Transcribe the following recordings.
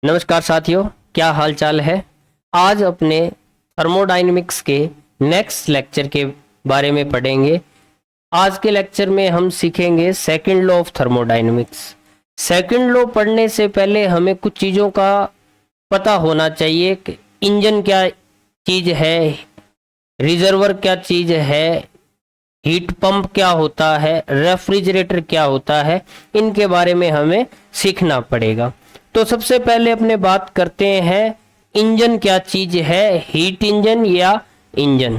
नमस्कार साथियों, क्या हाल चाल है। आज अपने थर्मोडायनेमिक्स के नेक्स्ट लेक्चर के बारे में पढ़ेंगे। आज के लेक्चर में हम सीखेंगे second law of thermodynamics. Second law पढ़ने से पहले हमें कुछ चीज़ों का पता होना चाहिए कि इंजन क्या चीज़ है, रिजर्वर क्या चीज़ है, हीट पंप क्या होता है, रेफ्रिजरेटर क्या होता है। इनके बारे में हमें सीखना पड़ेगा। तो सबसे पहले अपने बात करते हैं इंजन क्या चीज है, हीट इंजन या इंजन।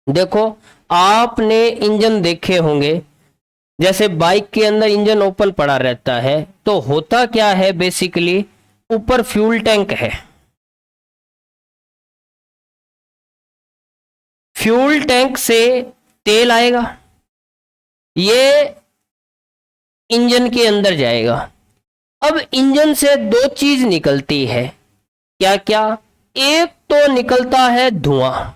देखो, आपने इंजन देखे होंगे, जैसे बाइक के अंदर इंजन ओपन पड़ा रहता है तो होता क्या है, बेसिकली ऊपर फ्यूल टैंक है। फ्यूल टैंक से तेल आएगा, ये इंजन के अंदर जाएगा। अब इंजन से दो चीज निकलती है, क्या क्या। एक तो निकलता है धुआं।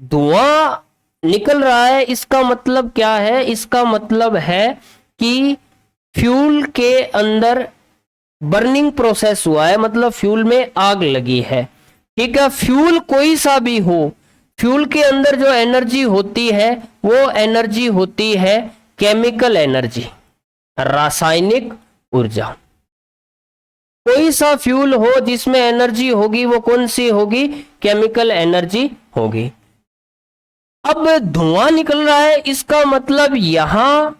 धुआं निकल रहा है, इसका मतलब क्या है, इसका मतलब है कि फ्यूल के अंदर बर्निंग प्रोसेस हुआ है, मतलब फ्यूल में आग लगी है। ठीक है, फ्यूल कोई सा भी हो, फ्यूल के अंदर जो एनर्जी होती है वो एनर्जी होती है केमिकल एनर्जी, रासायनिक ऊर्जा। कोई सा फ्यूल हो जिसमें एनर्जी होगी वो कौन सी होगी, केमिकल एनर्जी होगी। अब धुआं निकल रहा है, इसका मतलब यहां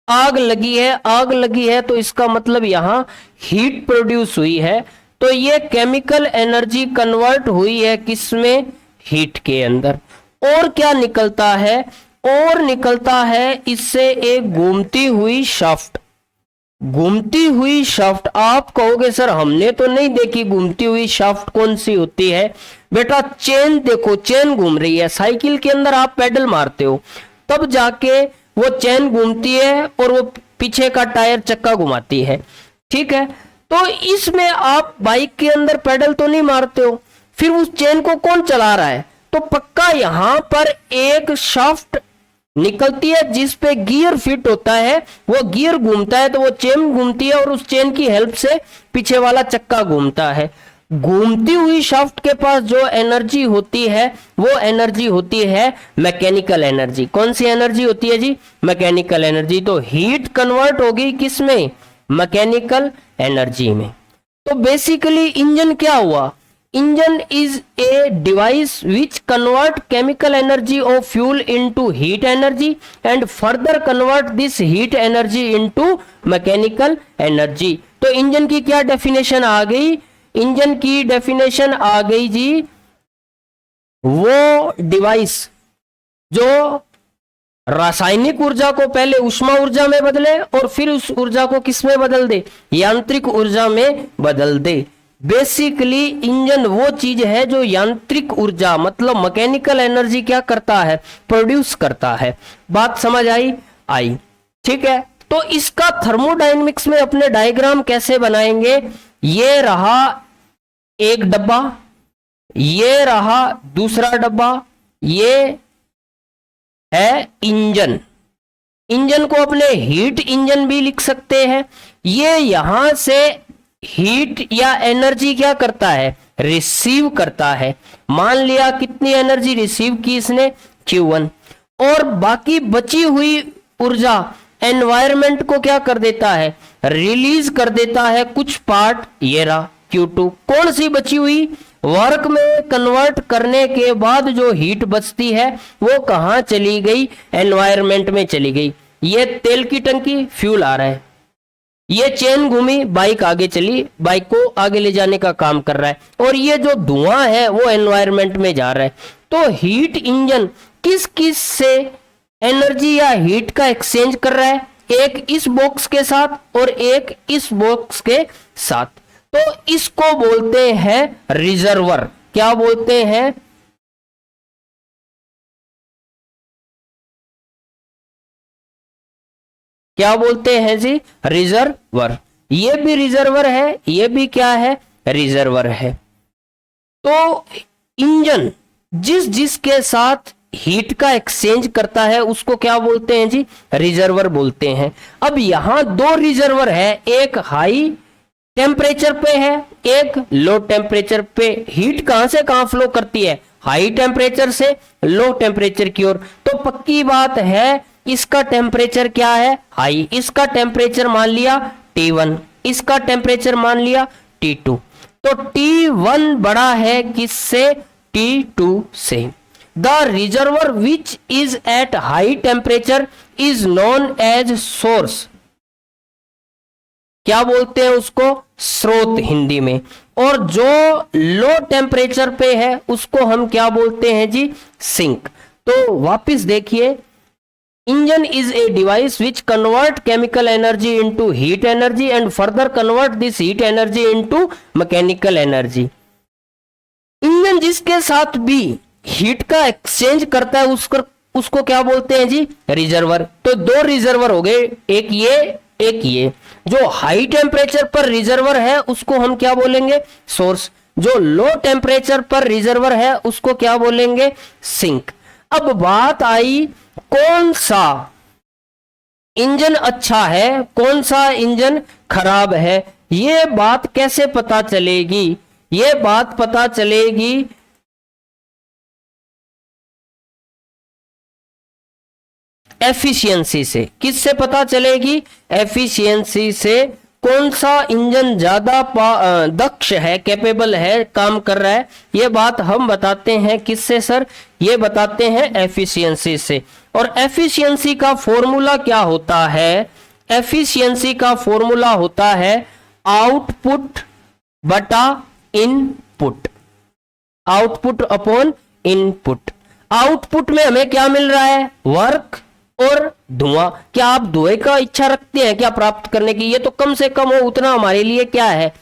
आग लगी है, आग लगी है तो इसका मतलब यहां हीट प्रोड्यूस हुई है। तो ये केमिकल एनर्जी कन्वर्ट हुई है किसमें, हीट के अंदर। और क्या निकलता है, और निकलता है इससे एक घूमती हुई शाफ्ट। घूमती हुई शाफ्ट, आप कहोगे सर हमने तो नहीं देखी घूमती हुई शाफ्ट कौन सी होती है। बेटा चेन देखो, चेन घूम रही है। साइकिल के अंदर आप पेडल मारते हो तब जाके वो चेन घूमती है और वो पीछे का टायर चक्का घुमाती है। ठीक है, तो इसमें आप बाइक के अंदर पेडल तो नहीं मारते हो, फिर उस चेन को कौन चला रहा है, तो पक्का यहां पर एक शाफ्ट निकलती है जिस पे गियर फिट होता है। वो गियर घूमता है तो वो चेन घूमती है और उस चेन की हेल्प से पीछे वाला चक्का घूमता है। घूमती हुई शाफ्ट के पास जो एनर्जी होती है वो एनर्जी होती है मैकेनिकल एनर्जी। कौन सी एनर्जी होती है जी, मैकेनिकल एनर्जी। तो हीट कन्वर्ट होगी किसमें, मैकेनिकल एनर्जी में। तो बेसिकली इंजन क्या हुआ, engine is a device which convert chemical energy of fuel into heat energy and further convert this heat energy into mechanical energy. तो इंजन की क्या डेफिनेशन आ गई, इंजन की डेफिनेशन आ गई जी, वो डिवाइस जो रासायनिक ऊर्जा को पहले उष्मा ऊर्जा में बदले और फिर उस ऊर्जा को किस में बदल दे, यांत्रिक ऊर्जा में बदल दे। बेसिकली इंजन वो चीज है जो यांत्रिक ऊर्जा मतलब मैकेनिकल एनर्जी क्या करता है, प्रोड्यूस करता है। बात समझ आई आई ठीक है, तो इसका थर्मोडायनेमिक्स में अपने डायग्राम कैसे बनाएंगे। ये रहा एक डब्बा, ये रहा दूसरा डब्बा, ये है इंजन। इंजन को अपने हीट इंजन भी लिख सकते हैं। ये यहां से हीट या एनर्जी क्या करता है, रिसीव करता है। मान लिया कितनी एनर्जी रिसीव की इसने, Q1, और बाकी बची हुई ऊर्जा एनवायरनमेंट को क्या कर देता है, रिलीज कर देता है कुछ पार्ट, ये रहा Q2। कौन सी बची हुई, वर्क में कन्वर्ट करने के बाद जो हीट बचती है वो कहां चली गई, एनवायरनमेंट में चली गई। ये तेल की टंकी, फ्यूल आ रहा है, ये चेन घूमी, बाइक आगे चली, बाइक को आगे ले जाने का काम कर रहा है, और ये जो धुआं है वो एनवायरनमेंट में जा रहा है। तो हीट इंजन किस किस से एनर्जी या हीट का एक्सचेंज कर रहा है, एक इस बॉक्स के साथ और एक इस बॉक्स के साथ। तो इसको बोलते हैं रिजर्वर। क्या बोलते हैं, क्या बोलते हैं जी, रिजर्वर। ये भी रिजर्वर है, ये भी क्या है, रिजर्वर है। तो इंजन जिस जिसके साथ हीट का एक्सचेंज करता है उसको क्या बोलते हैं जी, रिजर्वर बोलते हैं। अब यहां दो रिजर्वर है, एक हाई टेम्परेचर पे है, एक लो टेम्परेचर पे। हीट कहां से कहां फ्लो करती है, हाई टेम्परेचर से लो टेम्परेचर की ओर। तो पक्की बात है इसका टेम्परेचर क्या है, हाई। इसका टेम्परेचर मान लिया T1, इसका टेम्परेचर मान लिया T2। तो T1 बड़ा है किससे, T2 से। The reservoir which is at high temperature is known as source. क्या बोलते हैं उसको, स्रोत हिंदी में। और जो लो टेम्परेचर पे है उसको हम क्या बोलते हैं जी, सिंक। तो वापस देखिए, engine is a device which convert chemical energy into heat energy and further convert this heat energy into mechanical energy. Engine जिसके साथ भी हीट का एक्सचेंज करता है उसको क्या बोलते हैं जी, रिजर्वर। तो दो रिजर्वर हो गए, एक ये। जो हाई टेम्परेचर पर रिजर्वर है उसको हम क्या बोलेंगे, सोर्स। जो लो टेम्परेचर पर रिजर्वर है उसको क्या बोलेंगे, सिंक। अब बात आई कौन सा इंजन अच्छा है, कौन सा इंजन खराब है। ये बात कैसे पता चलेगी, ये बात पता चलेगी एफिशिएंसी से। किससे पता चलेगी, एफिशिएंसी से। कौन सा इंजन ज्यादा दक्ष है, कैपेबल है, काम कर रहा है, ये बात हम बताते हैं किससे सर, ये बताते हैं एफिशिएंसी से। और एफिशिएंसी का फॉर्मूला क्या होता है, एफिशिएंसी का फॉर्मूला होता है आउटपुट बटा input, output upon input. Output में हमें क्या मिल रहा है, वर्क और धुआं। क्या आप धुएं का इच्छा रखते हैं क्या प्राप्त करने की, ये तो कम से कम हो उतना हमारे लिए क्या है,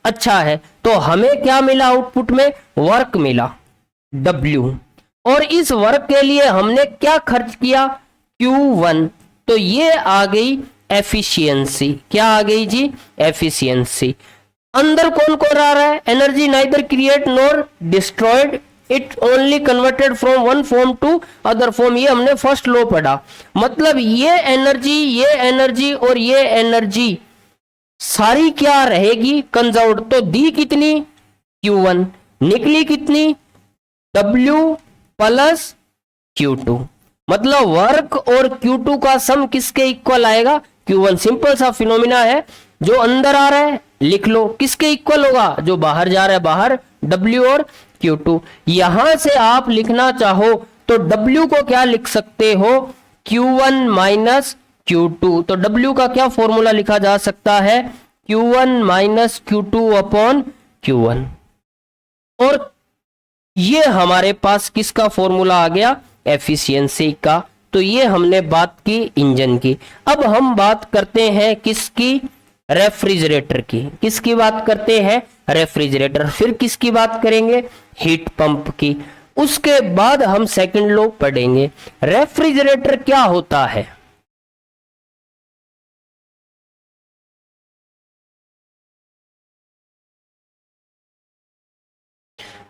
अच्छा है। तो हमें क्या मिला आउटपुट में, वर्क मिला W। और इस वर्क के लिए हमने क्या खर्च किया, Q1। तो ये आ गई एफिशिएंसी। क्या आ गई जी, एफिशिएंसी। अंदर कौन कौन आ रहा है, energy neither create nor destroyed, it only converted from one form to other form. ये हमने फर्स्ट लॉ पढ़ा। मतलब ये एनर्जी और ये एनर्जी सारी क्या रहेगी, कंजर्व्ड। तो दी कितनी, Q1, निकली कितनी, W प्लस Q2। मतलब वर्क और Q2 का सम किसके इक्वल आएगा, Q1। सिंपल सा फिनोमिना है, जो अंदर आ रहा है लिख लो, किसके इक्वल होगा, जो बाहर जा रहा है बाहर, W और Q2। यहां से आप लिखना चाहो तो W को क्या लिख सकते हो, Q1 माइनस Q2। तो W का क्या फॉर्मूला लिखा जा सकता है, Q1 minus Q2 upon Q1। और ये हमारे पास किसका फॉर्मूला आ गया, एफिशिएंसी का। तो ये हमने बात की इंजन की। अब हम बात करते हैं किसकी, रेफ्रिजरेटर की। किसकी बात करते हैं, रेफ्रिजरेटर। फिर किसकी बात करेंगे, हीट पंप की। उसके बाद हम सेकंड लॉ पढ़ेंगे। रेफ्रिजरेटर क्या होता है,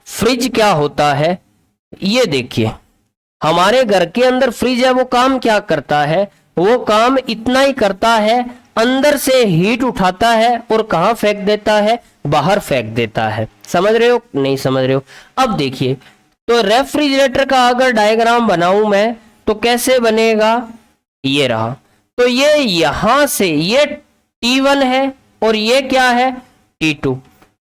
फ्रिज क्या होता है। ये देखिए, हमारे घर के अंदर फ्रिज है, वो काम क्या करता है, वो काम इतना ही करता है, अंदर से हीट उठाता है और कहां फेंक देता है, बाहर फेंक देता है। समझ रहे हो, नहीं समझ रहे हो। अब देखिए, तो रेफ्रिजरेटर का अगर डायग्राम बनाऊं मैं तो कैसे बनेगा, ये रहा। तो ये यहां से ये T1 है और ये क्या है, T2।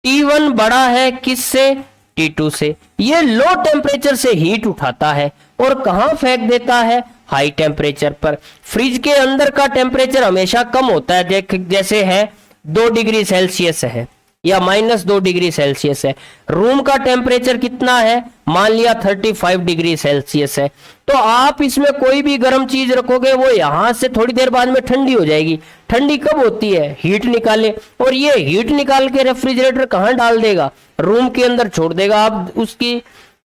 T1 बड़ा है किससे, T2 से। ये लो टेम्परेचर से हीट उठाता है और कहां फेंक देता है, हाई टेम्परेचर पर। फ्रिज के अंदर का टेम्परेचर हमेशा कम होता है, जैसे है 2 डिग्री सेल्सियस है या -2 डिग्री सेल्सियस है। रूम का टेम्परेचर कितना है, मान लिया 35 डिग्री सेल्सियस है। तो आप इसमें कोई भी गर्म चीज रखोगे वो यहां से थोड़ी देर बाद में ठंडी हो जाएगी। ठंडी कब होती है, हीट निकाले, और ये हीट निकाल के रेफ्रिजरेटर कहां डाल देगा, रूम के अंदर छोड़ देगा। आप उसकी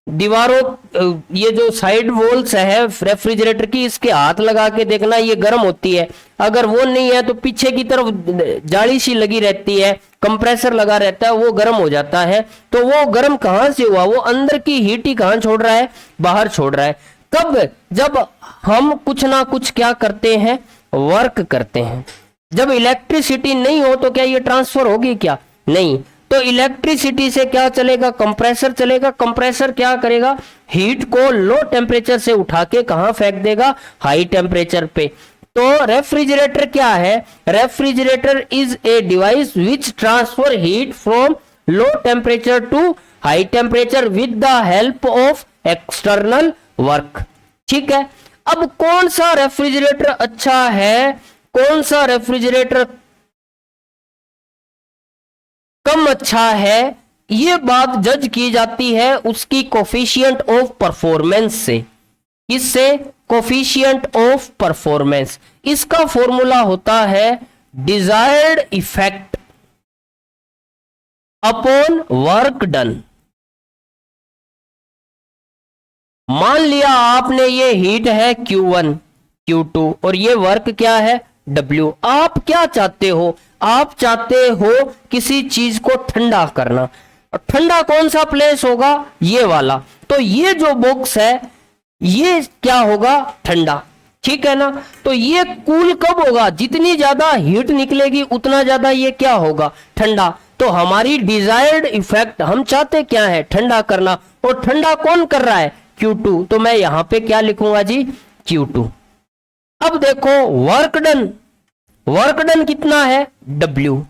दीवारों, ये जो साइड वॉल्स है रेफ्रिजरेटर की, इसके हाथ लगा के देखना, ये गर्म होती है। अगर वो नहीं है तो पीछे की तरफ जाली सी लगी रहती है, कंप्रेसर लगा रहता है, वो गर्म हो जाता है। तो वो गर्म कहां से हुआ, वो अंदर की हीट ही कहां छोड़ रहा है, बाहर छोड़ रहा है। कब? जब हम कुछ ना कुछ क्या करते हैं, वर्क करते हैं। जब इलेक्ट्रिसिटी नहीं हो तो क्या ये ट्रांसफर होगी? क्या नहीं। तो इलेक्ट्रिसिटी से क्या चलेगा? कंप्रेसर चलेगा। कंप्रेसर क्या करेगा? हीट को लो टेम्परेचर से उठा के कहां फेंक देगा? हाई टेम्परेचर पे। तो रेफ्रिजरेटर क्या है? Refrigerator is a device which transfer heat from low temperature to high temperature with the help of external work. ठीक है। अब कौन सा रेफ्रिजरेटर अच्छा है, कौन सा रेफ्रिजरेटर कम अच्छा है, ये बात जज की जाती है उसकी कोफिशिएंट ऑफ परफॉर्मेंस से। इससे कोफिशिएंट ऑफ परफॉर्मेंस, इसका फॉर्मूला होता है desired effect upon work done. मान लिया आपने ये हीट है Q1 Q2 और ये वर्क क्या है? W। आप क्या चाहते हो? आप चाहते हो किसी चीज को ठंडा करना। ठंडा कौन सा प्लेस होगा? ये वाला। तो ये जो बॉक्स है ये क्या होगा? ठंडा। ठीक है ना। तो ये कूल कब होगा? जितनी ज्यादा हीट निकलेगी उतना ज्यादा ये क्या होगा? ठंडा। तो हमारी डिजायर्ड इफेक्ट, हम चाहते क्या है? ठंडा करना। और ठंडा कौन कर रहा है? Q2। तो मैं यहां पे क्या लिखूंगा जी? Q2। अब देखो वर्क डन, वर्क डन कितना है? W।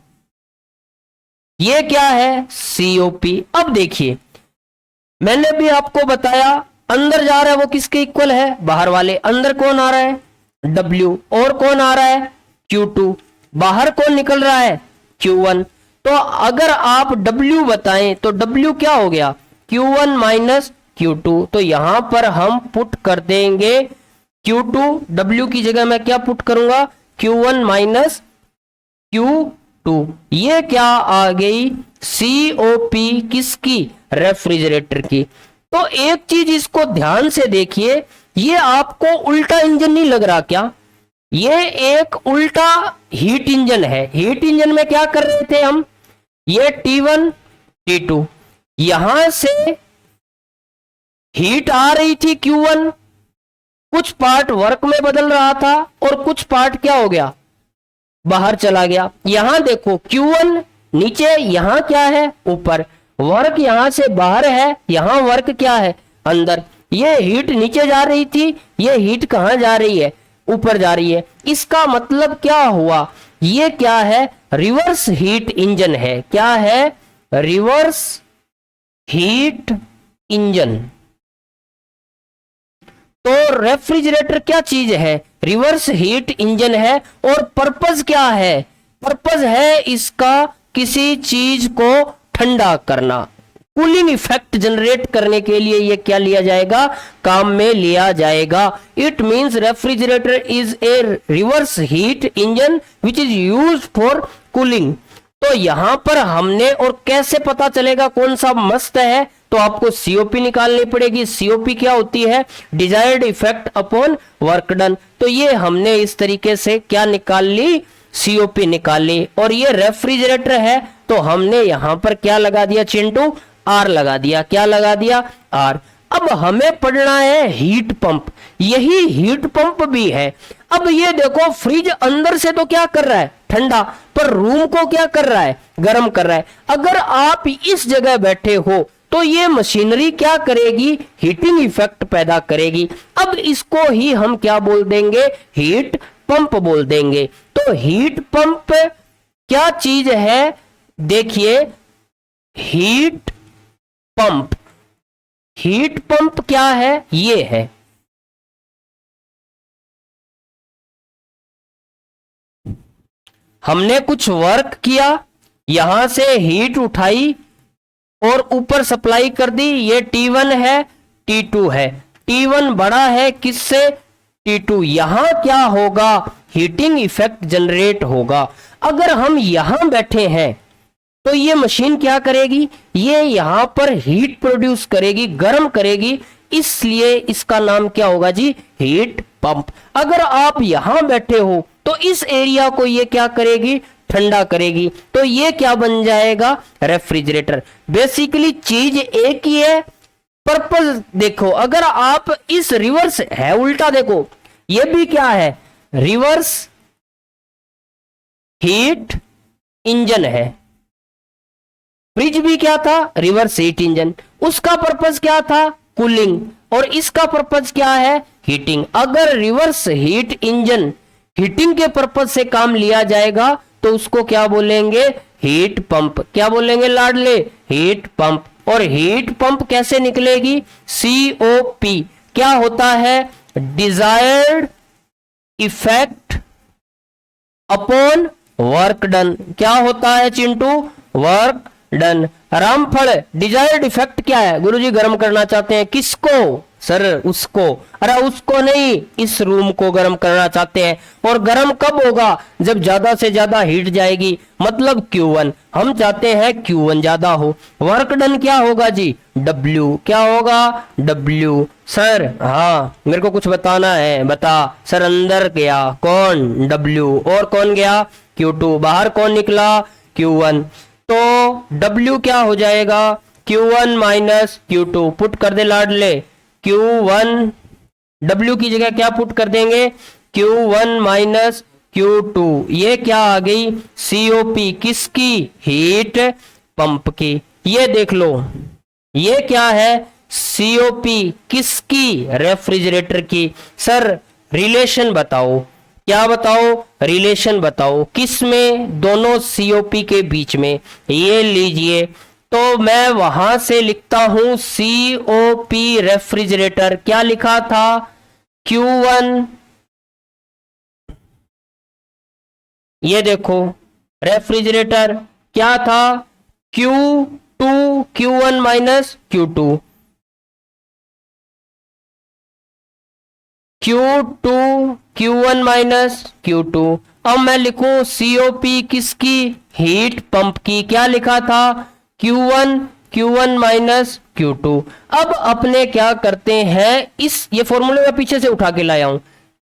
ये क्या है? COP। अब देखिए मैंने भी आपको बताया अंदर जा रहा है वो किसके इक्वल है? बाहर वाले। अंदर कौन आ रहा है? W। और कौन आ रहा है? Q2। बाहर कौन निकल रहा है? Q1। तो अगर आप W बताएं तो W क्या हो गया? Q1 minus Q2। तो यहां पर हम पुट कर देंगे Q2, W की जगह मैं क्या पुट करूंगा? Q1 minus Q2। ये क्या आ गई? COP किसकी? रेफ्रिजरेटर की। तो एक चीज इसको ध्यान से देखिए, ये आपको उल्टा इंजन नहीं लग रहा क्या? ये एक उल्टा हीट इंजन है। हीट इंजन में क्या कर रहे थे हम? ये T1 T2, यहां से हीट आ रही थी Q1, कुछ पार्ट वर्क में बदल रहा था और कुछ पार्ट क्या हो गया? बाहर चला गया। यहां देखो Q1 नीचे, यहां क्या है? ऊपर। वर्क यहां से बाहर है, यहां वर्क क्या है? अंदर। ये हीट नीचे जा रही थी, ये हीट कहां जा रही है? ऊपर जा रही है। इसका मतलब क्या हुआ? ये क्या है? रिवर्स हीट इंजन है। क्या है? Reverse heat engine. तो रेफ्रिजरेटर क्या चीज है? रिवर्स हीट इंजन है। और पर्पस क्या है? पर्पस है इसका किसी चीज को ठंडा करना, कूलिंग इफेक्ट जनरेट करने के लिए ये क्या लिया जाएगा? काम में लिया जाएगा। It means refrigerator is A reverse heat engine which is used for cooling. तो यहां पर हमने, और कैसे पता चलेगा कौन सा मस्त है? तो आपको COP निकालनी पड़ेगी। COP क्या होती है? Desired effect upon work done. तो ये हमने इस तरीके से क्या निकाल ली? COP निकाल ली। और ये रेफ्रिजरेटर है तो हमने यहां पर क्या लगा दिया चिंटू? R लगा दिया। क्या लगा दिया? R। अब हमें पढ़ना है हीट पंप। यही हीट पंप भी है। अब ये देखो फ्रिज अंदर से तो क्या कर रहा है? ठंडा। पर रूम को क्या कर रहा है? गर्म कर रहा है। अगर आप इस जगह बैठे हो तो ये मशीनरी क्या करेगी? हीटिंग इफेक्ट पैदा करेगी। अब इसको ही हम क्या बोल देंगे? हीट पंप बोल देंगे। तो हीट पंप क्या चीज है? देखिए हीट पंप, हीट पंप क्या है? ये है। हमने कुछ वर्क किया, यहां से हीट उठाई और ऊपर सप्लाई कर दी। ये T1 है, T2 है। T1 बड़ा है किससे? T2। यहां क्या होगा? हीटिंग इफेक्ट जनरेट होगा। अगर हम यहां बैठे हैं तो ये मशीन क्या करेगी? ये यहां पर हीट प्रोड्यूस करेगी, गर्म करेगी। इसलिए इसका नाम क्या होगा जी? Heat pump. अगर आप यहां बैठे हो तो इस एरिया को ये क्या करेगी? ठंडा करेगी। तो ये क्या बन जाएगा? रेफ्रिजरेटर। बेसिकली चीज एक ही है, पर्पस देखो, अगर आप इस रिवर्स है उल्टा देखो, ये भी क्या है, रिवर्स हीट इंजन है। फ्रिज भी क्या था, रिवर्स हीट इंजन, उसका पर्पस क्या था, कूलिंग, और इसका पर्पस क्या है, हीटिंग। अगर रिवर्स हीट इंजन हीटिंग के पर्पस से काम लिया जाएगा तो उसको क्या बोलेंगे, हीट पंप। क्या बोलेंगे लाडले, हीट पंप। और हीट पंप कैसे निकलेगी, COP। क्या होता है, desired effect upon work done. क्या होता है चिंटू, वर्क डन। रामफल, डिजायर्ड इफेक्ट क्या है, गुरुजी गर्म करना चाहते हैं, किसको, सर उसको। अरे उसको नहीं, इस रूम को गर्म करना चाहते हैं। और गर्म कब होगा, जब ज्यादा से ज्यादा हीट जाएगी, मतलब Q1। हम चाहते हैं Q1 ज्यादा हो। वर्क डन क्या होगा जी, W। क्या होगा, W। सर हाँ मेरे को कुछ बताना है, बता। सर अंदर गया कौन, W, और कौन गया, Q2, बाहर कौन निकला, Q1। तो W क्या हो जाएगा, Q1 माइनस Q2। पुट कर दे लाडले, Q1 W की जगह क्या पुट कर देंगे, Q1 माइनस Q2। ये क्या आ गई, COP, किसकी, हीट पंप की। ये देख लो, ये क्या है, COP, किसकी, रेफ्रिजरेटर की। सर रिलेशन बताओ, क्या बताओ, रिलेशन बताओ, किस में, दोनों COP के बीच में। ये लीजिए, तो मैं वहां से लिखता हूं COP रेफ्रिजरेटर, क्या लिखा था, Q1। ये देखो रेफ्रिजरेटर क्या था, Q2, Q1 minus Q2, Q2 Q1 minus Q2। अब मैं लिखूं COP किसकी, हीट पंप की। क्या लिखा था, Q1 माइनस Q2। अब अपने क्या करते हैं, इस ये फॉर्मूले में पीछे से उठा के लाया हूं,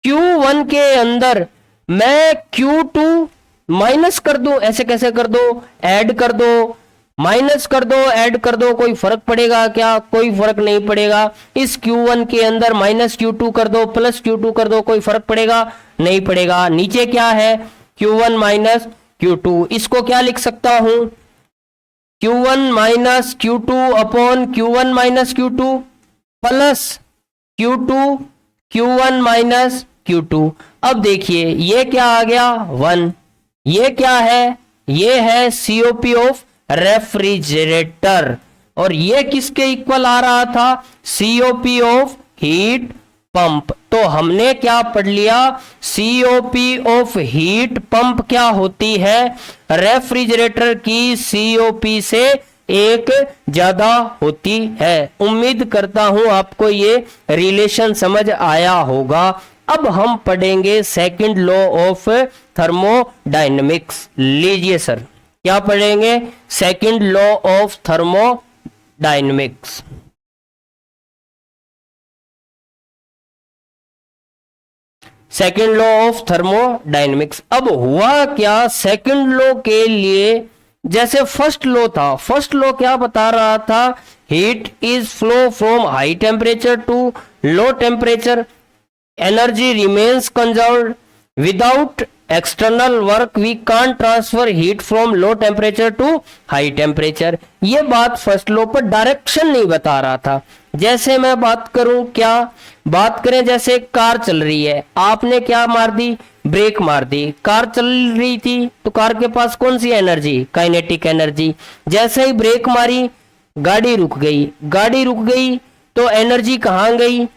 Q1 के अंदर मैं Q2 माइनस कर दूं, ऐसे कैसे कर दो, ऐड कर दो, माइनस कर दो, ऐड कर दो, कोई फर्क पड़ेगा क्या, कोई फर्क नहीं पड़ेगा। इस Q1 के अंदर माइनस Q2 कर दो, प्लस Q2 कर दो, कोई फर्क पड़ेगा, नहीं पड़ेगा। नीचे क्या है, Q1 माइनस Q2, इसको क्या लिख सकता हूं, Q1 minus Q2 upon Q1 minus Q2 plus Q2 Q1 minus Q2। अब देखिए ये क्या आ गया, 1। ये क्या है, ये है COP ऑफ रेफ्रिजरेटर। और ये किसके इक्वल आ रहा था, COP ऑफ हीट पंप। तो हमने क्या पढ़ लिया, COP ऑफ हीट पंप क्या होती है, रेफ्रिजरेटर की COP से एक ज्यादा होती है। उम्मीद करता हूं आपको ये रिलेशन समझ आया होगा। अब हम पढ़ेंगे सेकंड लॉ ऑफ थर्मोडायनेमिक्स। लीजिए सर, क्या पढ़ेंगे, second law of thermodynamics. Second law of thermodynamics. अब हुआ क्या, सेकंड लॉ के लिए जैसे फर्स्ट लॉ था, फर्स्ट लॉ क्या बता रहा था, heat is flow from high temperature to low temperature, energy remains conserved without external work, we can't transfer heat from low temperature to high temperature. ये बात फर्स्ट लॉ पर direction नहीं बता रहा था। जैसे मैं बात करूं, क्या बात करें, जैसे कार चल रही है, आपने क्या मार दी, ब्रेक मार दी, कार चल रही थी तो कार के पास कौन सी एनर्जी, काइनेटिक एनर्जी। जैसे ही ब्रेक मारी, गाड़ी रुक गई, गाड़ी रुक गई तो एनर्जी कहां गई,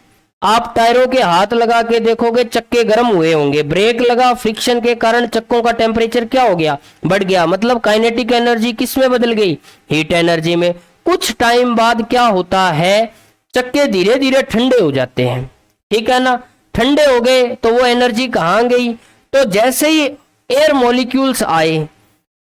आप टायरों के हाथ लगा के देखोगे चक्के गर्म हुए होंगे, ब्रेक लगा, फ्रिक्शन के कारण चक्कों का टेम्परेचर क्या हो गया, बढ़ गया। मतलब काइनेटिक एनर्जी किस में बदल गई, हीट एनर्जी में। कुछ टाइम बाद क्या होता है, चक्के धीरे धीरे ठंडे हो जाते हैं, ठीक है ना। ठंडे हो गए तो वो एनर्जी कहां गई, तो जैसे ही एयर मॉलिक्यूल्स आए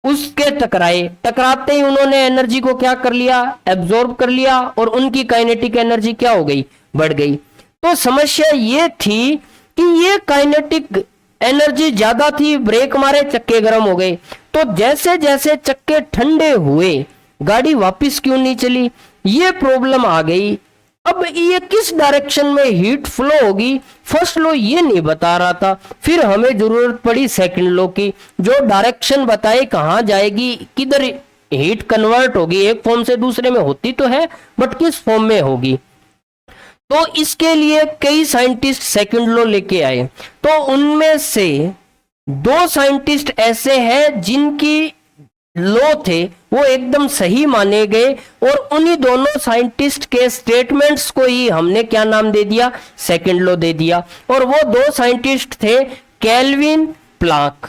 उसके टकराए, टकराते ही उन्होंने एनर्जी को क्या कर लिया, एब्जॉर्ब कर लिया, और उनकी काइनेटिक एनर्जी क्या हो गई, बढ़ गई। तो समस्या ये थी कि ये काइनेटिक एनर्जी ज्यादा थी, ब्रेक मारे चक्के गर्म हो गए। तो जैसे जैसे चक्के ठंडे हुए गाड़ी वापस क्यों नहीं चली, ये प्रॉब्लम आ गई। अब ये किस डायरेक्शन में हीट फ्लो होगी, फर्स्ट लॉ ये नहीं बता रहा था, फिर हमें जरूरत पड़ी सेकंड लॉ की, जो डायरेक्शन बताए कहाँ जाएगी, किधर हीट कन्वर्ट होगी, एक फॉर्म से दूसरे में होती तो है बट किस फॉर्म में होगी। तो इसके लिए कई साइंटिस्ट सेकंड लॉ लेके आए, तो उनमें से दो साइंटिस्ट ऐसे हैं जिनकी लॉ थे वो एकदम सही माने गए, और उन्हीं दोनों साइंटिस्ट के स्टेटमेंट्स को ही हमने क्या नाम दे दिया, सेकंड लॉ दे दिया। और वो दो साइंटिस्ट थे केल्विन प्लैंक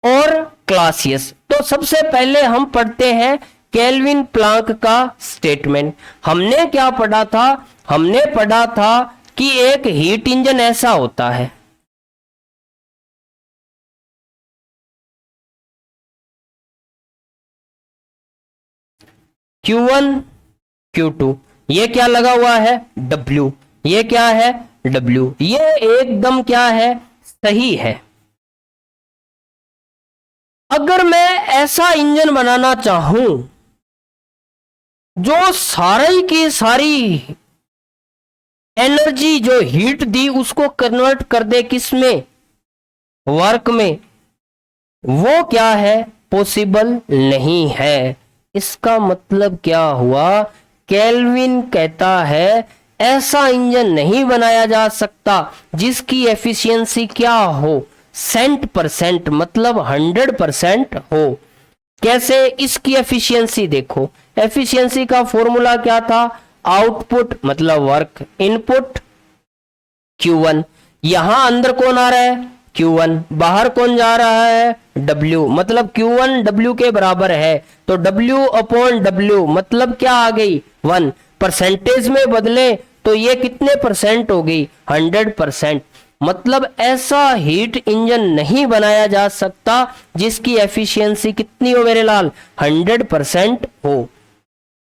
और क्लासियस। तो सबसे पहले हम पढ़ते हैं केल्विन प्लैंक का स्टेटमेंट। हमने क्या पढ़ा था, हमने पढ़ा था कि एक हीट इंजन ऐसा होता है, Q1 Q2, ये क्या लगा हुआ है W, ये क्या है W, ये एकदम क्या है सही है। अगर मैं ऐसा इंजन बनाना चाहूं जो सारी की सारी एनर्जी जो हीट दी उसको कन्वर्ट कर दे किस में, वर्क में, वो क्या है पॉसिबल नहीं है। इसका मतलब क्या हुआ, केल्विन कहता है ऐसा इंजन नहीं बनाया जा सकता जिसकी एफिशिएंसी क्या हो 100%, मतलब 100% हो। कैसे, इसकी एफिशिएंसी देखो, एफिशिएंसी का फॉर्मूला क्या था, आउटपुट मतलब वर्क, इनपुट Q1, यहां अंदर कौन आ रहा है Q1, बाहर कौन जा रहा है W, मतलब Q1 W के बराबर है, तो W अपॉन W मतलब क्या आ गई 1, परसेंटेज में बदले तो ये कितने परसेंट हो गई 100%। मतलब ऐसा हीट इंजन नहीं बनाया जा सकता जिसकी एफिशिएंसी कितनी हो मेरे लाल, 100% हो।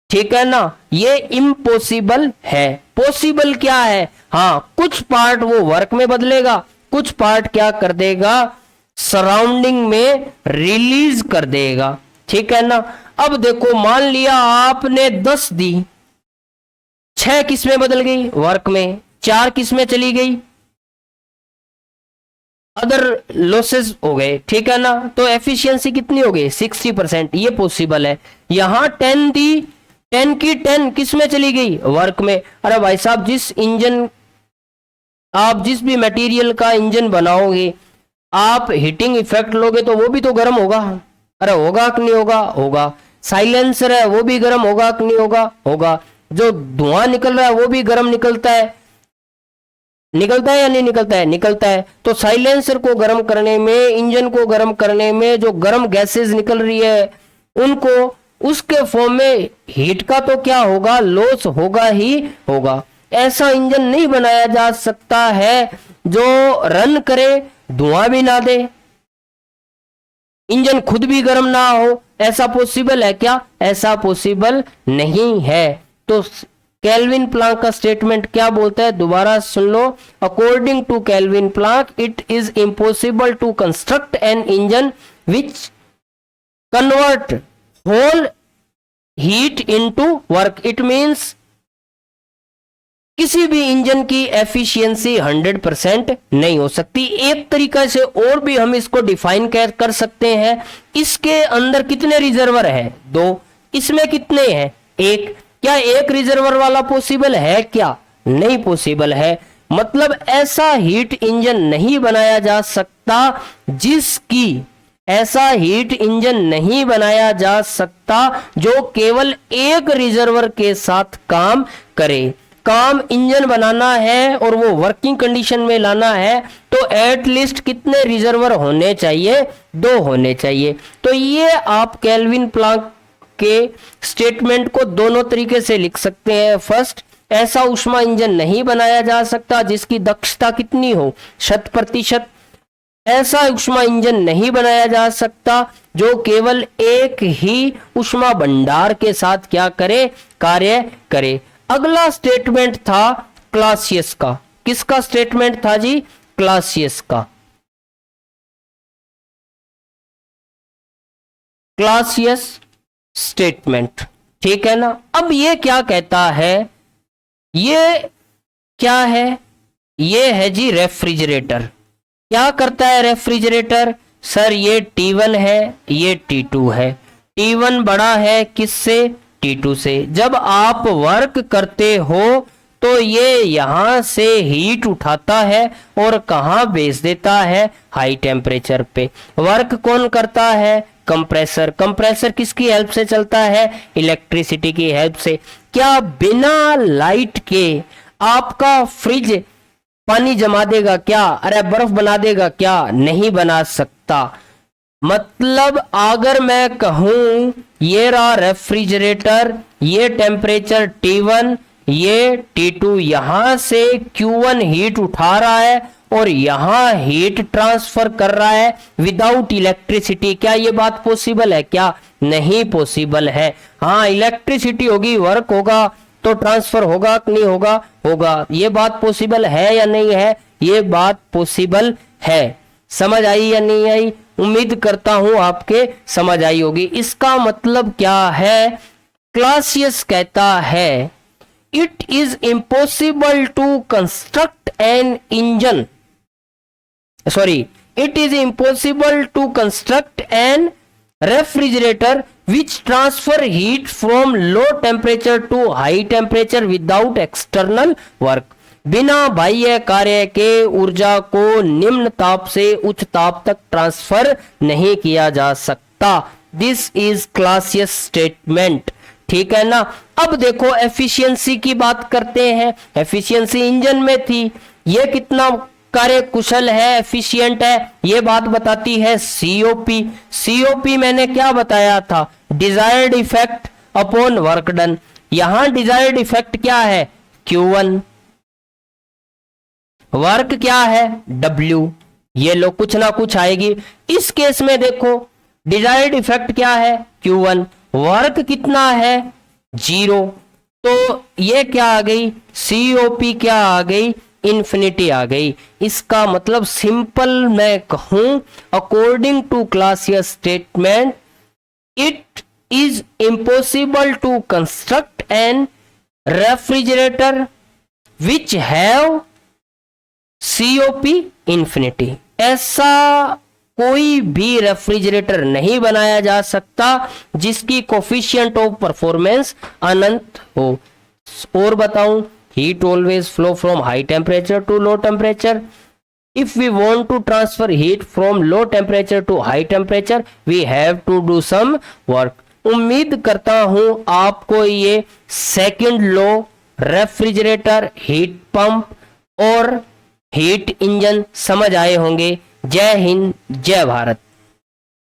ठीक है ना, ये इम्पॉसिबल है। पॉसिबल क्या है, हाँ कुछ पार्ट वो वर्क में बदलेगा, कुछ पार्ट क्या कर देगा सराउंडिंग में रिलीज कर देगा। ठीक है ना। अब देखो मान लिया आपने 10 दी, 6 किस में बदल गई वर्क में, 4 किस में चली गई अदर लॉसेस हो गए। ठीक है ना, तो एफिशिएंसी कितनी हो गई 60%, ये पॉसिबल है। यहां 10 दी, 10 की 10 किस में चली गई वर्क में। अरे भाई साहब जिस इंजन, आप जिस भी मटेरियल का इंजन बनाओगे आप हीटिंग इफेक्ट लोगे तो वो भी तो गर्म होगा। अरे होगा कि नहीं होगा, होगा। साइलेंसर है वो भी गर्म होगा कि नहीं होगा, होगा। जो धुआं निकल रहा है वो भी गर्म निकलता है, निकलता है या नहीं निकलता है, निकलता है। तो साइलेंसर को गर्म करने में, इंजन को गर्म करने में जो गर्म गैसेस निकल रही है उनको उसके फॉर्म में हीट का तो क्या होगा, लॉस होगा ही होगा। ऐसा इंजन नहीं बनाया जा सकता है जो रन करे धुआं भी ना दे, इंजन खुद भी गर्म ना हो। ऐसा पॉसिबल है क्या, ऐसा पॉसिबल नहीं है। तो केल्विन प्लैंक का स्टेटमेंट क्या बोलता है, दोबारा सुन लो। According to Kelvin Planck it is impossible to construct an engine which convert whole heat into work. It means किसी भी इंजन की एफिशिएंसी 100% नहीं हो सकती। एक तरीका से और भी हम इसको डिफाइन कर सकते हैं, इसके अंदर कितने रिजर्वर है, 2, इसमें कितने हैं, 1। क्या एक रिजर्वर वाला पॉसिबल है क्या, नहीं पॉसिबल है। मतलब ऐसा हीट इंजन नहीं बनाया जा सकता जिसकी, ऐसा हीट इंजन नहीं बनाया जा सकता जो केवल एक रिजर्वर के साथ काम करे। काम इंजन बनाना है और वो वर्किंग कंडीशन में लाना है तो एटलीस्ट कितने रिजर्वर होने चाहिए, 2 होने चाहिए। तो ये आप केल्विन प्लैंक के स्टेटमेंट को दोनों तरीके से लिख सकते हैं। फर्स्ट, ऐसा ऊष्मा इंजन नहीं बनाया जा सकता जिसकी दक्षता कितनी हो 100%। ऐसा ऊष्मा इंजन नहीं बनाया जा सकता जो केवल एक ही ऊष्मा भंडार के साथ क्या करे, कार्य करे। अगला स्टेटमेंट था क्लासियस का। किसका स्टेटमेंट था जी, क्लासियस का। क्लासियस स्टेटमेंट ठीक है ना। अब ये क्या कहता है, ये क्या है, ये है जी रेफ्रिजरेटर। क्या करता है रेफ्रिजरेटर, सर ये T1 है, ये T2 है। T1 बड़ा है किससे, T2 से। जब आप वर्क करते हो तो ये यहां से हीट उठाता है और कहां भेज देता है, हाई टेम्परेचर पे। वर्क कौन करता है, कंप्रेसर। कंप्रेसर किसकी हेल्प से चलता है, इलेक्ट्रिसिटी की हेल्प से। क्या बिना लाइट के आपका फ्रिज पानी जमा देगा क्या, अरे बर्फ बना देगा क्या, नहीं बना सकता। मतलब अगर मैं कहूं ये रहा रेफ्रिजरेटर, ये टेम्परेचर T1, ये T2, यहां से Q1 हीट उठा रहा है और यहां हीट ट्रांसफर कर रहा है विदाउट इलेक्ट्रिसिटी। क्या ये बात पॉसिबल है, क्या नहीं पॉसिबल है। हाँ इलेक्ट्रिसिटी होगी, वर्क होगा तो ट्रांसफर होगा कि नहीं होगा, होगा। ये बात पॉसिबल है या नहीं है, ये बात पॉसिबल है। समझ आई या नहीं आई, उम्मीद करता हूं आपके समझ आई होगी। इसका मतलब क्या है, क्लासियस कहता है it is impossible to construct an engine, sorry, it is impossible to construct an refrigerator which transfer heat from low temperature to high temperature without external work। बिना बाह्य कार्य के ऊर्जा को निम्न ताप से उच्च ताप तक ट्रांसफर नहीं किया जा सकता। दिस इज क्लासियस स्टेटमेंट, ठीक है ना। अब देखो एफिशिएंसी की बात करते हैं। एफिशिएंसी इंजन में थी, ये कितना कार्य कुशल है, एफिशिएंट है, ये बात बताती है सीओपी। सीओपी मैंने क्या बताया था, desired effect upon work done. यहां डिजायर्ड इफेक्ट क्या है, Q1, वर्क क्या है, W। ये लो कुछ ना कुछ आएगी। इस केस में देखो डिजायर्ड इफेक्ट क्या है, Q1, वर्क कितना है, 0। तो ये क्या आ गई, सीओपी क्या आ गई, इन्फिनिटी आ गई। इसका मतलब सिंपल मैं कहूं, according to Clausius statement, it is impossible to construct an refrigerator which have COP infinity. ऐसा कोई भी रेफ्रिजरेटर नहीं बनाया जा सकता जिसकी कोफिशिएंट ऑफ परफॉर्मेंस अनंत हो। और बताऊं, heat always flow from high temperature to low temperature. If we want to transfer heat from low temperature to high temperature, we have to do some work. उम्मीद करता हूं आपको ये second law, refrigerator, heat pump और heat engine समझ आए होंगे। जय हिंद, जय भारत।